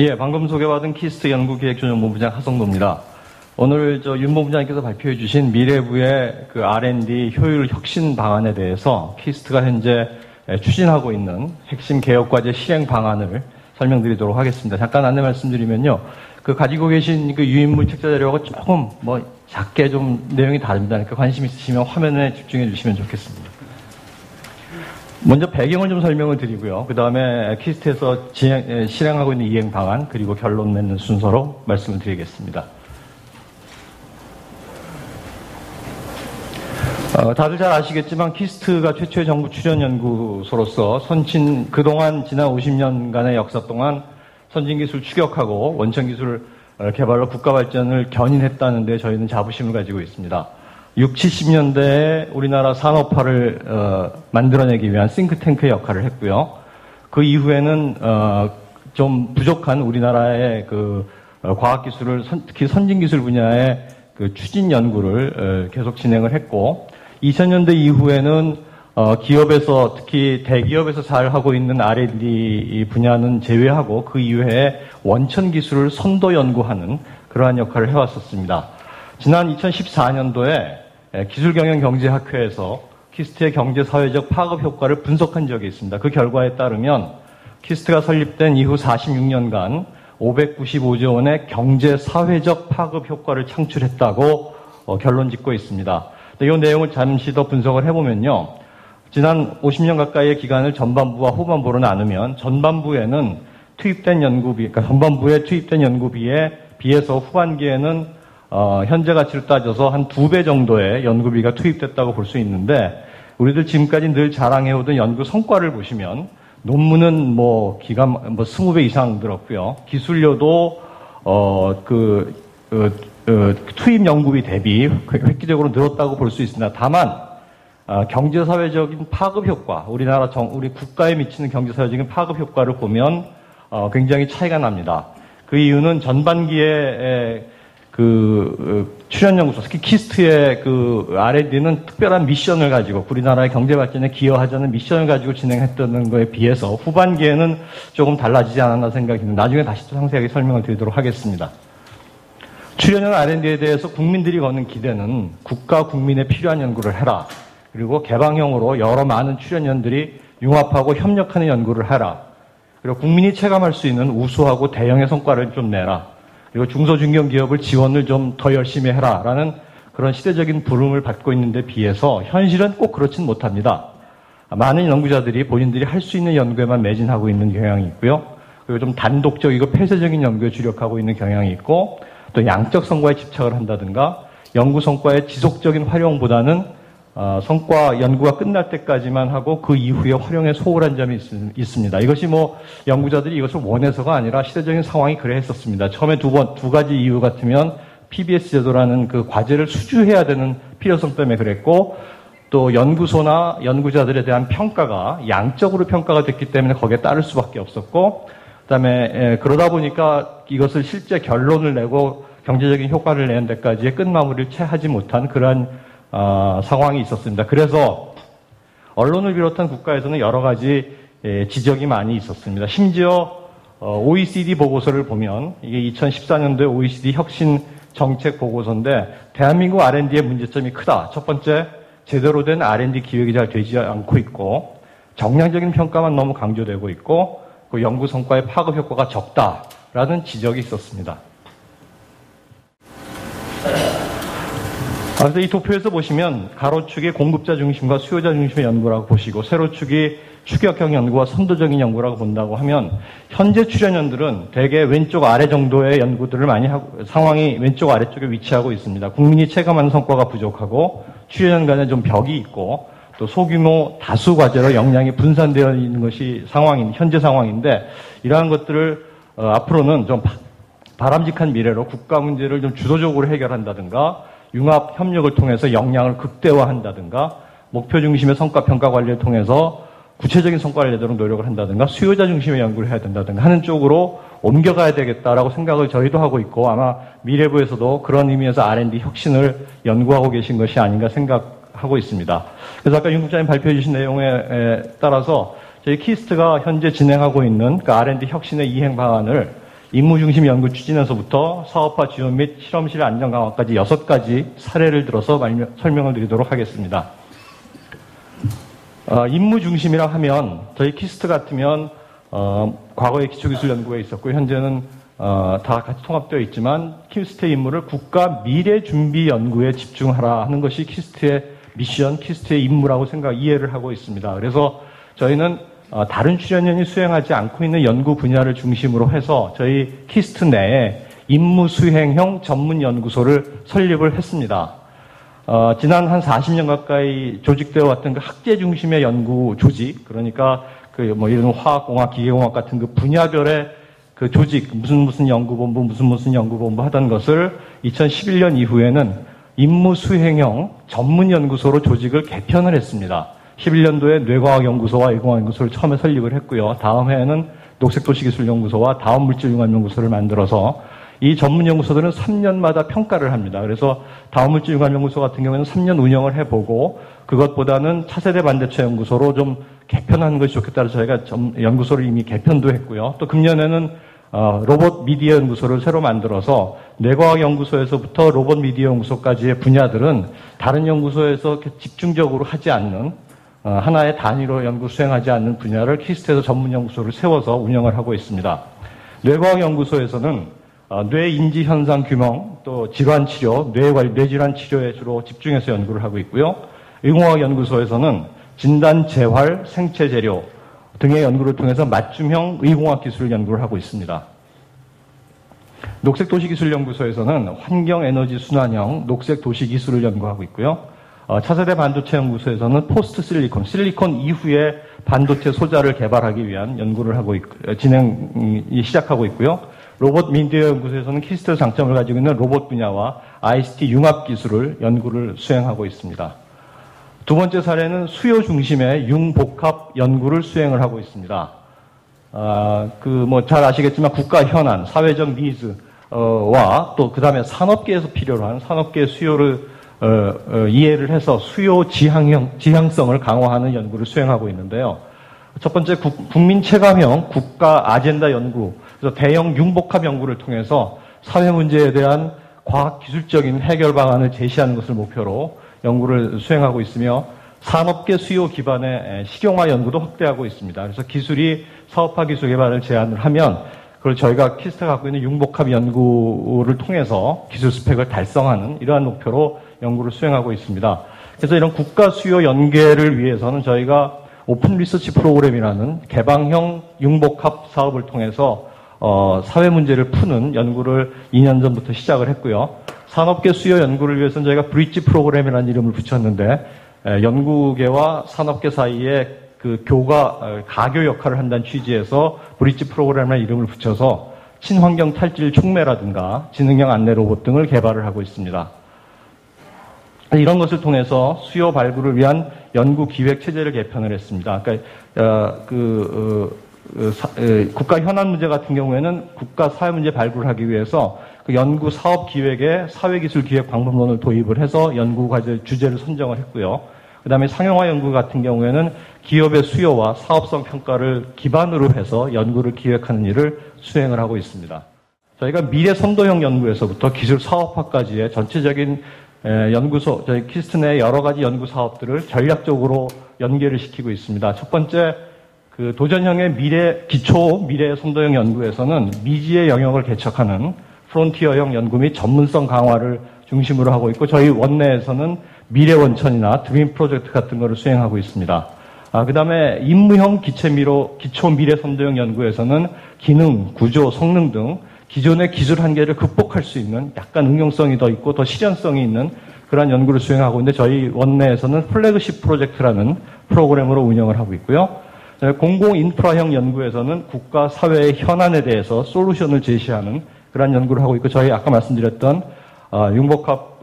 예, 방금 소개받은 키스트 연구기획조정본부장 하성도입니다. 오늘 윤 본부장님께서 발표해 주신 미래부의 그 R&D 효율 혁신 방안에 대해서 키스트가 현재 추진하고 있는 핵심 개혁과제 실행 방안을 설명드리도록 하겠습니다. 잠깐 안내 말씀드리면요. 그 가지고 계신 그 유인물 책자 자료하고 조금 작게 좀 내용이 다릅니다. 그러니까 관심 있으시면 화면에 집중해 주시면 좋겠습니다. 먼저 배경을 좀 설명을 드리고요. 그 다음에 키스트에서 실행하고 있는 이행 방안, 그리고 결론 맺는 순서로 말씀을 드리겠습니다. 다들 잘 아시겠지만 키스트가 최초의 정부 출연 연구소로서 그동안 지난 50년간의 역사 동안 선진기술 추격하고 원천기술 개발로 국가 발전을 견인했다는 데 저희는 자부심을 가지고 있습니다. 60, 70년대에 우리나라 산업화를 만들어내기 위한 싱크탱크의 역할을 했고요. 그 이후에는 좀 부족한 우리나라의 그 과학기술을 특히 선진기술 분야의 그 추진 연구를 계속 진행을 했고, 2000년대 이후에는 기업에서 특히 대기업에서 잘 하고 있는 R&D 분야는 제외하고 그 이외에 원천 기술을 선도 연구하는 그러한 역할을 해왔었습니다. 지난 2014년도에 기술경영경제학회에서 키스트의 경제사회적 파급 효과를 분석한 적이 있습니다. 그 결과에 따르면 키스트가 설립된 이후 46년간 595조 원의 경제사회적 파급 효과를 창출했다고 결론 짓고 있습니다. 이 내용을 잠시 더 분석을 해보면요. 지난 50년 가까이의 기간을 전반부와 후반부로 나누면 전반부에는 투입된 연구비, 그러니까 전반부에 투입된 연구비에 비해서 후반기에는 현재 가치로 따져서 한 2배 정도의 연구비가 투입됐다고 볼 수 있는데, 우리들 지금까지 늘 자랑해오던 연구 성과를 보시면 논문은 20배 이상 늘었고요. 기술료도 투입 연구비 대비 획기적으로 늘었다고 볼 수 있습니다. 다만 경제사회적인 파급 효과, 우리 국가에 미치는 경제사회적인 파급 효과를 보면 굉장히 차이가 납니다. 그 이유는 전반기에 출연연구소, 특히 키스트의 R&D는 특별한 미션을 가지고 우리나라의 경제 발전에 기여하자는 미션을 가지고 진행했던 거에 비해서 후반기에는 조금 달라지지 않았나 생각이 듭니다. 나중에 다시 또 상세하게 설명을 드리도록 하겠습니다. 출연연 R&D에 대해서 국민들이 거는 기대는 국가 국민에 필요한 연구를 해라. 그리고 개방형으로 여러 많은 출연연들이 융합하고 협력하는 연구를 해라. 그리고 국민이 체감할 수 있는 우수하고 대형의 성과를 좀 내라. 그리고 중소중견기업을 지원을 좀 더 열심히 해라라는 그런 시대적인 부름을 받고 있는데 비해서 현실은 꼭 그렇진 못합니다. 많은 연구자들이 본인들이 할 수 있는 연구에만 매진하고 있는 경향이 있고요. 그리고 좀 단독적이고 폐쇄적인 연구에 주력하고 있는 경향이 있고, 또 양적 성과에 집착을 한다든가 연구 성과의 지속적인 활용보다는 연구가 끝날 때까지만 하고 그 이후에 활용에 소홀한 점이 있습니다. 이것이 연구자들이 이것을 원해서가 아니라 시대적인 상황이 그래 했었습니다. 처음에 두 가지 이유 같으면 PBS 제도라는 그 과제를 수주해야 되는 필요성 때문에 그랬고, 또 연구소나 연구자들에 대한 평가가 양적으로 평가가 됐기 때문에 거기에 따를 수밖에 없었고, 그다음에 그러다 보니까 이것을 실제 결론을 내고 경제적인 효과를 내는 데까지의 끝마무리를 채 하지 못한 그러한 상황이 있었습니다. 그래서 언론을 비롯한 국가에서는 여러 가지 지적이 많이 있었습니다. 심지어 OECD 보고서를 보면, 이게 2014년도에 OECD 혁신 정책 보고서인데, 대한민국 R&D의 문제점이 크다. 첫 번째, 제대로 된 R&D 기획이 잘 되지 않고 있고, 정량적인 평가만 너무 강조되고 있고, 그 연구 성과의 파급 효과가 적다라는 지적이 있었습니다. 그래서 이 도표에서 보시면 가로축이 공급자 중심과 수요자 중심의 연구라고 보시고, 세로축이 추격형 연구와 선도적인 연구라고 본다고 하면, 현재 출연연들은 대개 왼쪽 아래 정도의 연구들을 많이 하고, 상황이 왼쪽 아래쪽에 위치하고 있습니다. 국민이 체감하는 성과가 부족하고, 출연연 간에 좀 벽이 있고, 또 소규모 다수 과제로 역량이 분산되어 있는 것이 현재 상황인데, 이러한 것들을 앞으로는 좀 바람직한 미래로 국가 문제를 좀 주도적으로 해결한다든가, 융합 협력을 통해서 역량을 극대화한다든가, 목표 중심의 성과 평가 관리를 통해서 구체적인 성과를 내도록 노력을 한다든가, 수요자 중심의 연구를 해야 된다든가 하는 쪽으로 옮겨가야 되겠다라고 생각을 저희도 하고 있고, 아마 미래부에서도 그런 의미에서 R&D 혁신을 연구하고 계신 것이 아닌가 생각하고 있습니다. 그래서 아까 윤 국장님 발표해 주신 내용에 따라서 저희 키스트가 현재 진행하고 있는 그 R&D 혁신의 이행 방안을 임무 중심 연구 추진에서부터 사업화 지원 및 실험실 안전 강화까지 6가지 사례를 들어서 설명을 드리도록 하겠습니다. 임무 중심이라 하면 저희 키스트 같으면 과거에 기초기술 연구에 있었고 현재는 다 같이 통합되어 있지만 키스트의 임무를 국가 미래 준비 연구에 집중하라 하는 것이 키스트의 미션, 키스트의 임무라고 이해를 하고 있습니다. 그래서 저희는 다른 출연연이 수행하지 않고 있는 연구 분야를 중심으로 해서 저희 키스트 내에 임무 수행형 전문 연구소를 설립을 했습니다. 지난 한 40년 가까이 조직되어 왔던 그 학제 중심의 연구 조직, 그러니까 이런 화학공학, 기계공학 같은 그 분야별의 그 조직, 무슨 연구본부, 무슨 연구본부 하던 것을 2011년 이후에는 임무 수행형 전문 연구소로 조직을 개편을 했습니다. 11년도에 뇌과학연구소와 의공학연구소를 처음에 설립을 했고요. 다음 해에는 녹색도시기술연구소와 다음물질융합연구소를 만들어서 이 전문 연구소들은 3년마다 평가를 합니다. 그래서 다음물질융합연구소 같은 경우에는 3년 운영을 해보고 그것보다는 차세대 반대체 연구소로 좀 개편하는 것이 좋겠다 해서 저희가 연구소를 이미 개편도 했고요. 또 금년에는 로봇 미디어 연구소를 새로 만들어서 뇌과학 연구소에서부터 로봇 미디어 연구소까지의 분야들은 다른 연구소에서 집중적으로 하지 않는 하나의 단위로 연구 수행하지 않는 분야를 키스트에서 전문 연구소를 세워서 운영을 하고 있습니다. 뇌과학 연구소에서는 뇌 인지 현상 규명, 또 질환 치료, 뇌질환 치료에 주로 집중해서 연구를 하고 있고요. 의공학 연구소에서는 진단, 재활, 생체 재료 등의 연구를 통해서 맞춤형 의공학 기술 연구를 하고 있습니다. 녹색도시기술연구소에서는 환경에너지 순환형 녹색도시기술을 연구하고 있고요. 차세대 반도체 연구소에서는 포스트 실리콘, 실리콘 이후에 반도체 소자를 개발하기 위한 연구를 하고 진행이 시작하고 있고요. 로봇 미디어 연구소에서는 키스트 장점을 가지고 있는 로봇 분야와 ICT 융합 기술을 연구를 수행하고 있습니다. 두 번째 사례는 수요 중심의 융복합 연구를 수행을 하고 있습니다. 잘 아시겠지만 국가 현안, 사회적 니즈와 또 그 다음에 산업계에서 필요로 한 산업계 수요를 이해를 해서 수요 지향성을 강화하는 연구를 수행하고 있는데요. 첫 번째 국민 체감형 국가 아젠다 연구, 그래서 대형 융복합 연구를 통해서 사회 문제에 대한 과학 기술적인 해결 방안을 제시하는 것을 목표로 연구를 수행하고 있으며 산업계 수요 기반의 실용화 연구도 확대하고 있습니다. 그래서 기술이 사업화 기술 개발을 제안을 하면 그걸 저희가 키스트가 갖고 있는 융복합 연구를 통해서 기술 스펙을 달성하는 이러한 목표로 연구를 수행하고 있습니다. 그래서 이런 국가 수요 연계를 위해서는 저희가 오픈 리서치 프로그램이라는 개방형 융복합 사업을 통해서 사회 문제를 푸는 연구를 2년 전부터 시작을 했고요. 산업계 수요 연구를 위해서는 저희가 브릿지 프로그램이라는 이름을 붙였는데 연구계와 산업계 사이에 그 가교 역할을 한다는 취지에서 브릿지 프로그램이라는 이름을 붙여서 친환경 탈질 촉매라든가 지능형 안내 로봇 등을 개발을 하고 있습니다. 이런 것을 통해서 수요 발굴을 위한 연구 기획 체제를 개편을 했습니다. 그러니까 국가 현안 문제 같은 경우에는 국가 사회 문제 발굴을 하기 위해서 그 연구 사업 기획에 사회기술 기획 방법론을 도입을 해서 연구 과제 주제를 선정을 했고요. 그다음에 상용화 연구 같은 경우에는 기업의 수요와 사업성 평가를 기반으로 해서 연구를 기획하는 일을 수행을 하고 있습니다. 저희가 미래 선도형 연구에서부터 기술 사업화까지의 전체적인 연구소, 저희 키스트 내 여러 가지 연구 사업들을 전략적으로 연계를 시키고 있습니다. 첫 번째, 그 도전형의 기초 미래 선도형 연구에서는 미지의 영역을 개척하는 프론티어형 연구 및 전문성 강화를 중심으로 하고 있고, 저희 원내에서는 미래 원천이나 드림 프로젝트 같은 거를 수행하고 있습니다. 그 다음에 임무형 기초 미래 선도형 연구에서는 기능, 구조, 성능 등 기존의 기술 한계를 극복할 수 있는 약간 응용성이 더 있고 더 실현성이 있는 그런 연구를 수행하고 있는데 저희 원내에서는 플래그십 프로젝트라는 프로그램으로 운영을 하고 있고요. 공공 인프라형 연구에서는 국가 사회의 현안에 대해서 솔루션을 제시하는 그런 연구를 하고 있고 저희 아까 말씀드렸던 융복합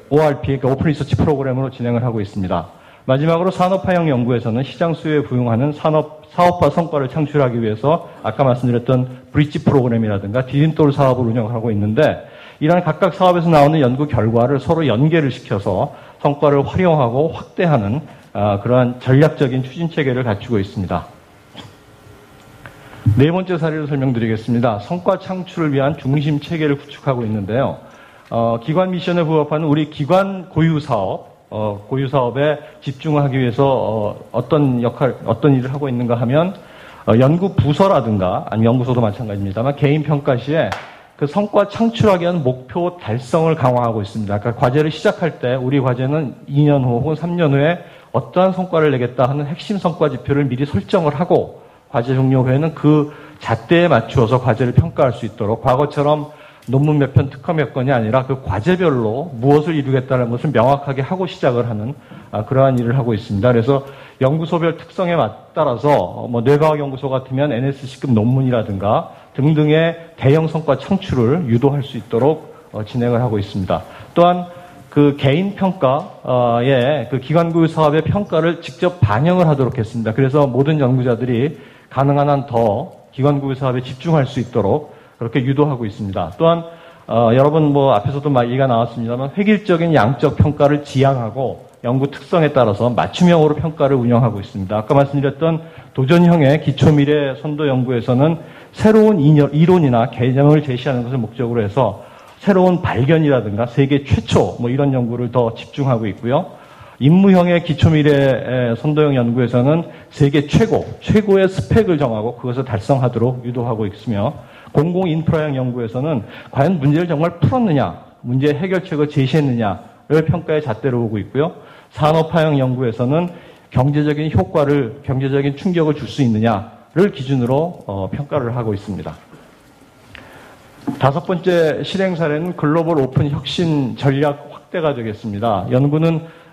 ORP, 그러니까 오픈 리서치 프로그램으로 진행을 하고 있습니다. 마지막으로 산업화형 연구에서는 시장 수요에 부응하는 사업화 성과를 창출하기 위해서 아까 말씀드렸던 브릿지 프로그램이라든가 디진돌 사업을 운영하고 있는데 이러한 각각 사업에서 나오는 연구 결과를 서로 연계를 시켜서 성과를 활용하고 확대하는 그러한 전략적인 추진 체계를 갖추고 있습니다. 네 번째 사례를 설명드리겠습니다. 성과 창출을 위한 중심 체계를 구축하고 있는데요. 기관 미션에 부합하는 우리 기관 고유 사업에 집중하기 위해서 어떤 일을 하고 있는가 하면 연구 부서라든가 아니면 연구소도 마찬가지입니다만 개인 평가 시에 그 성과 창출하기 위한 목표 달성을 강화하고 있습니다. 그러니까 과제를 시작할 때 우리 과제는 2년 후 혹은 3년 후에 어떠한 성과를 내겠다 하는 핵심 성과 지표를 미리 설정을 하고 과제 종료 후에는 그 잣대에 맞추어서 과제를 평가할 수 있도록 과거처럼 논문 몇 편, 특허 몇 건이 아니라 그 과제별로 무엇을 이루겠다는 것을 명확하게 하고 시작을 하는 그러한 일을 하고 있습니다. 그래서 연구소별 특성에 따라서 뇌과학 연구소 같으면 NSC급 논문이라든가 등등의 대형 성과 창출을 유도할 수 있도록 진행을 하고 있습니다. 또한 그 개인 평가의 그 기관고유 사업의 평가를 직접 반영을 하도록 했습니다. 그래서 모든 연구자들이 가능한 한 더 기관고유 사업에 집중할 수 있도록 그렇게 유도하고 있습니다. 또한 여러분 앞에서도 얘기가 나왔습니다만 획일적인 양적 평가를 지향하고 연구 특성에 따라서 맞춤형으로 평가를 운영하고 있습니다. 아까 말씀드렸던 도전형의 기초미래 선도 연구에서는 새로운 이론이나 개념을 제시하는 것을 목적으로 해서 새로운 발견이라든가 세계 최초 이런 연구를 더 집중하고 있고요. 임무형의 기초미래 선도형 연구에서는 세계 최고의 스펙을 정하고 그것을 달성하도록 유도하고 있으며 공공인프라형 연구에서는 과연 문제를 정말 풀었느냐, 문제 해결책을 제시했느냐를 평가의 잣대로 보고 있고요. 산업화형 연구에서는 경제적인 충격을 줄 수 있느냐를 기준으로 평가를 하고 있습니다. 다섯 번째 실행 사례는 글로벌 오픈 혁신 전략 확대가 되겠습니다. 연구는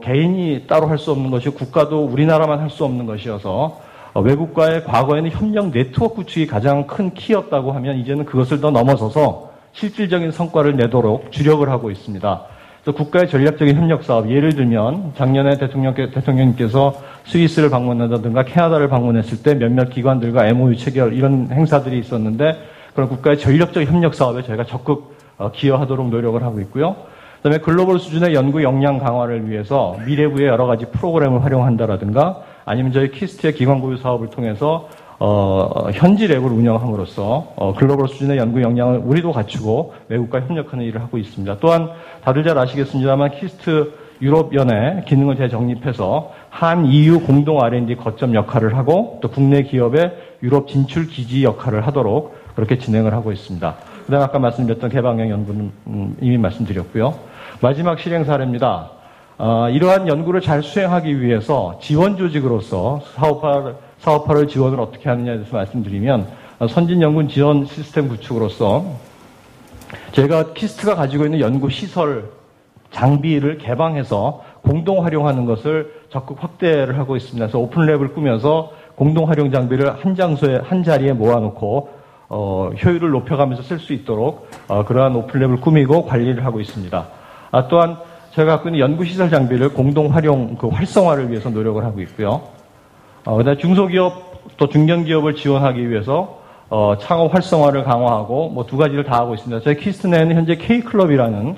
개인이 따로 할 수 없는 것이고 국가도 우리나라만 할 수 없는 것이어서 외국과의 과거에는 협력 네트워크 구축이 가장 큰 키였다고 하면 이제는 그것을 더 넘어서서 실질적인 성과를 내도록 주력을 하고 있습니다. 그래서 국가의 전략적인 협력 사업, 예를 들면 작년에 대통령님께서 스위스를 방문한다든가 캐나다를 방문했을 때 몇몇 기관들과 MOU 체결 이런 행사들이 있었는데 그런 국가의 전략적 협력 사업에 저희가 적극 기여하도록 노력을 하고 있고요. 그다음에 글로벌 수준의 연구 역량 강화를 위해서 미래부의 여러 가지 프로그램을 활용한다라든가 아니면 저희 키스트의 기관고유 사업을 통해서 현지 랩을 운영함으로써 글로벌 수준의 연구 역량을 우리도 갖추고 외국과 협력하는 일을 하고 있습니다. 또한 다들 잘 아시겠습니다만 키스트 유럽연의 기능을 재정립해서 한 EU 공동 R&D 거점 역할을 하고 또 국내 기업의 유럽 진출 기지 역할을 하도록 그렇게 진행을 하고 있습니다. 그다음 아까 말씀드렸던 개방형 연구는 이미 말씀드렸고요. 마지막 실행 사례입니다. 이러한 연구를 잘 수행하기 위해서 지원 조직으로서 사업화를 지원을 어떻게 하느냐에 대해서 말씀드리면 선진 연구 지원 시스템 구축으로서 저희가 키스트가 가지고 있는 연구 시설 장비를 개방해서 공동 활용하는 것을 적극 확대를 하고 있습니다. 그래서 오픈랩을 꾸며서 공동 활용 장비를 한 장소에 한 자리에 모아놓고 효율을 높여가면서 쓸 수 있도록 그러한 오픈랩을 꾸미고 관리를 하고 있습니다. 또한 저희가 갖고 있는 연구시설 장비를 공동 활용 활성화를 위해서 노력을 하고 있고요. 그다음에 중소기업 또 중견기업을 지원하기 위해서 창업 활성화를 강화하고 두 가지를 다 하고 있습니다. 저희 키스트 내에는 현재 K클럽이라는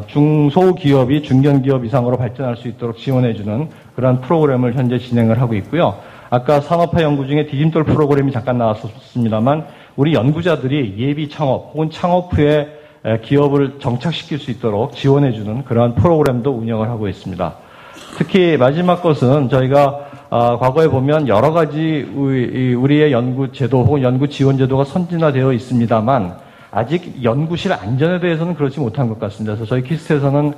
중소기업이 중견기업 이상으로 발전할 수 있도록 지원해주는 그러한 프로그램을 현재 진행을 하고 있고요. 아까 산업화 연구 중에 디딤돌 프로그램이 잠깐 나왔었습니다만 우리 연구자들이 예비 창업 혹은 창업 후에 기업을 정착시킬 수 있도록 지원해주는 그러한 프로그램도 운영을 하고 있습니다. 특히 마지막 것은 저희가 과거에 보면 여러 가지 우리의 연구 제도 혹은 연구 지원 제도가 선진화되어 있습니다만 아직 연구실 안전에 대해서는 그렇지 못한 것 같습니다. 그래서 저희 키스트에서는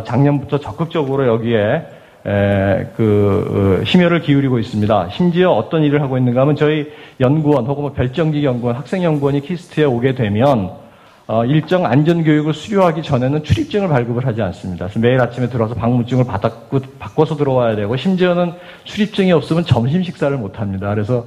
작년부터 적극적으로 여기에 심혈을 기울이고 있습니다. 심지어 어떤 일을 하고 있는가 하면 저희 연구원 혹은 별정직 연구원, 학생연구원이 키스트에 오게 되면 일정 안전교육을 수료하기 전에는 출입증을 발급을 하지 않습니다. 그래서 매일 아침에 들어와서 방문증을 바꿔서 들어와야 되고 심지어는 출입증이 없으면 점심 식사를 못합니다. 그래서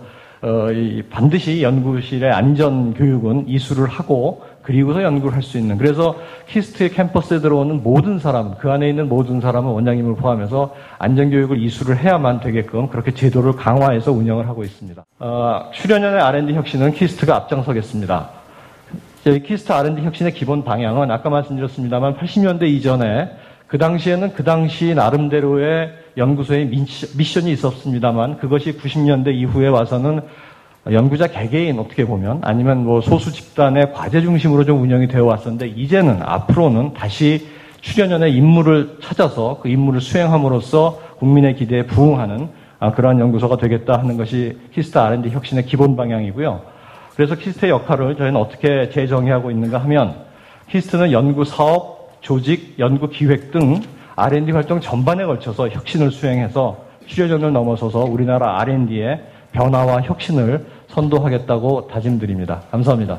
반드시 연구실의 안전교육은 이수를 하고 그리고서 연구를 할 수 있는 그래서 키스트의 캠퍼스에 들어오는 모든 사람 그 안에 있는 모든 사람은 원장님을 포함해서 안전교육을 이수를 해야만 되게끔 그렇게 제도를 강화해서 운영을 하고 있습니다. 수련연의 R&D 혁신은 키스트가 앞장서겠습니다. 저희 키스트 R&D 혁신의 기본 방향은 아까 말씀드렸습니다만 80년대 이전에 그 당시에는 그 당시 나름대로의 연구소의 미션이 있었습니다만 그것이 90년대 이후에 와서는 연구자 개개인 어떻게 보면 아니면 뭐 소수 집단의 과제 중심으로 좀 운영이 되어 왔었는데 이제는 앞으로는 다시 출연연의 임무를 찾아서 그 임무를 수행함으로써 국민의 기대에 부응하는 그러한 연구소가 되겠다 하는 것이 키스트 R&D 혁신의 기본 방향이고요. 그래서 키스트의 역할을 저희는 어떻게 재정의하고 있는가 하면 키스트는 연구 사업, 조직, 연구 기획 등 R&D 활동 전반에 걸쳐서 혁신을 수행해서 출연연을 넘어서서 우리나라 R&D의 변화와 혁신을 선도하겠다고 다짐드립니다. 감사합니다.